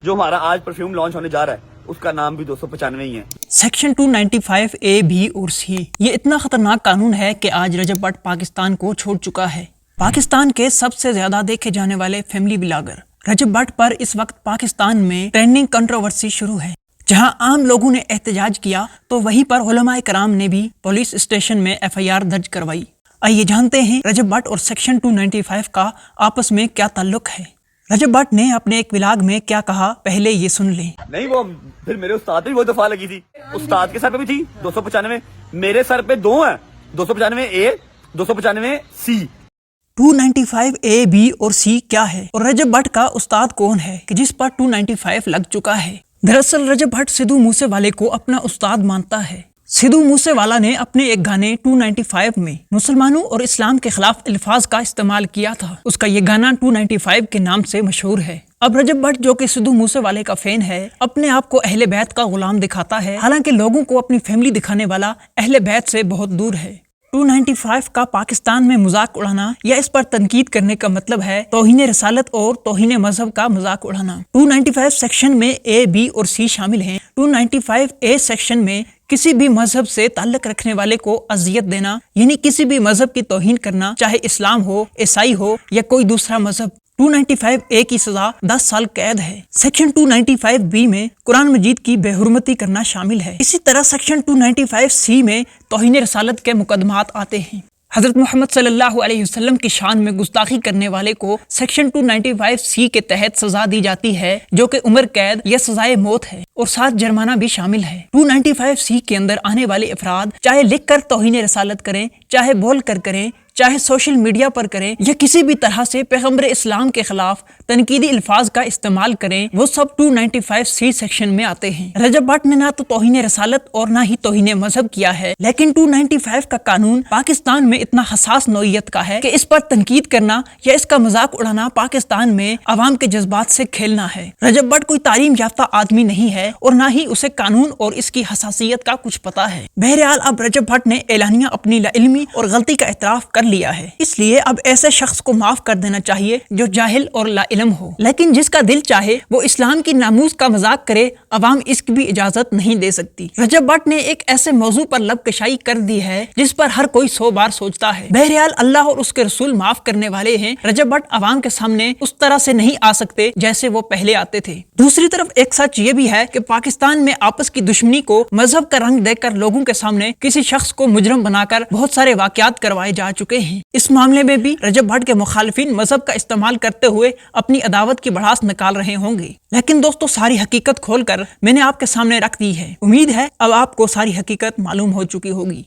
جو ہمارا آج پرفیوم لانچ ہونے جا رہا ہے اس کا نام بھی 295 ہی ہے۔ سیکشن 295 اے بی اور سی یہ اتنا خطرناک قانون ہے کہ آج رجب بٹ پاکستان کو چھوڑ چکا ہے۔ پاکستان کے سب سے زیادہ دیکھے جانے والے فیملی بلاگر رجب بٹ پر اس وقت پاکستان میں ٹرینڈنگ کنٹروورسی شروع ہے۔ جہاں عام لوگوں نے احتجاج کیا تو وہیں پر علماء کرام نے بھی پولیس اسٹیشن میں FIR درج کروائی۔ آئیے جانتے ہیں رجب بٹ اور سیکشن 295 کا آپس میں کیا تعلق ہے۔ رجب بٹ نے اپنے ایک ولاگ میں کیا کہا، پہلے یہ سن لیں۔ نہیں وہ پھر میرے استاد پہ بھی وہ دفعہ لگی تھی، استاد کے سر پہ بھی تھی 295، میرے سر پہ دو ہیں 295 اے 295 سی۔ 295 اے بی اور سی کیا ہے اور رجب بٹ کا استاد کون ہے کہ جس پر 295 لگ چکا ہے؟ دراصل رجب بٹ سدھو موسے والے کو اپنا استاد مانتا ہے۔ سدھو موسے والا نے اپنے ایک گانے 295 میں مسلمانوں اور اسلام کے خلاف الفاظ کا استعمال کیا تھا۔ اس کا یہ گانا 295 کے نام سے مشہور ہے۔ اب رجب بٹ جو کہ سدھو موسے والے کا فین ہے اپنے آپ کو اہل بیت کا غلام دکھاتا ہے، حالانکہ لوگوں کو اپنی فیملی دکھانے والا اہل بیت سے بہت دور ہے۔ 295 کا پاکستان میں مذاق اڑانا یا اس پر تنقید کرنے کا مطلب ہے توہین رسالت اور توہین مذہب کا مذاق اڑانا۔ 295 سیکشن میں اے بی اور سی شامل ہیں۔ 295 اے سیکشن میں کسی بھی مذہب سے تعلق رکھنے والے کو اذیت دینا، یعنی کسی بھی مذہب کی توہین کرنا، چاہے اسلام ہو، عیسائی ہو یا کوئی دوسرا مذہب۔ 295 اے کی سزا 10 سال قید ہے۔ سیکشن 295 بی میں قرآن مجید کی بے حرمتی کرنا شامل ہے۔ اسی طرح سیکشن 295 سی میں توہین رسالت کے مقدمات آتے ہیں۔ حضرت محمد صلی اللہ علیہ وسلم کی شان میں گستاخی کرنے والے کو سیکشن 295 سی کے تحت سزا دی جاتی ہے، جو کہ عمر قید یا سزائے موت ہے، اور ساتھ جرمانہ بھی شامل ہے۔ 295 سی کے اندر آنے والے افراد چاہے لکھ کر توہین رسالت کریں، چاہے بول کر کریں، چاہے سوشل میڈیا پر کریں یا کسی بھی طرح سے پیغمبر اسلام کے خلاف تنقیدی الفاظ کا استعمال کریں، وہ سب 295 سی سیکشن میں آتے ہیں۔ رجب بٹ نے نہ تو توہین رسالت اور نہ ہی توہین مذہب کیا ہے، لیکن 295 کا قانون پاکستان میں اتنا حساس نوعیت کا ہے کہ اس پر تنقید کرنا یا اس کا مذاق اڑانا پاکستان میں عوام کے جذبات سے کھیلنا ہے۔ رجب بٹ کوئی تعلیم یافتہ آدمی نہیں ہے اور نہ ہی اسے قانون اور اس کی حساسیت کا کچھ پتا ہے۔ بہرحال اب رجب بٹ نے اعلانیہ اپنی لاعلمی اور غلطی کا اعتراف کر لیا ہے، اس لیے اب ایسے شخص کو معاف کر دینا چاہیے جو جاہل اور لا علم ہو، لیکن جس کا دل چاہے وہ اسلام کی ناموس کا مذاق کرے، عوام اس کی بھی اجازت نہیں دے سکتی۔ رجب بٹ نے ایک ایسے موضوع پر لب کشائی کر دی ہے جس پر ہر کوئی 100 بار سوچتا ہے۔ بہرحال اللہ اور اس کے رسول معاف کرنے والے ہیں۔ رجب بٹ عوام کے سامنے اس طرح سے نہیں آ سکتے جیسے وہ پہلے آتے تھے۔ دوسری طرف ایک سچ یہ بھی ہے کہ پاکستان میں آپس کی دشمنی کو مذہب کا رنگ دے کر لوگوں کے سامنے کسی شخص کو مجرم بنا کر بہت سارے واقعات کروائے جا چکے ہیں۔ اس معاملے میں بھی رجب بٹ کے مخالفین مذہب کا استعمال کرتے ہوئے اپنی عداوت کی بڑھاس نکال رہے ہوں گے، لیکن دوستو ساری حقیقت کھول کر میں نے آپ کے سامنے رکھ دی ہے۔ امید ہے اب آپ کو ساری حقیقت معلوم ہو چکی ہوگی۔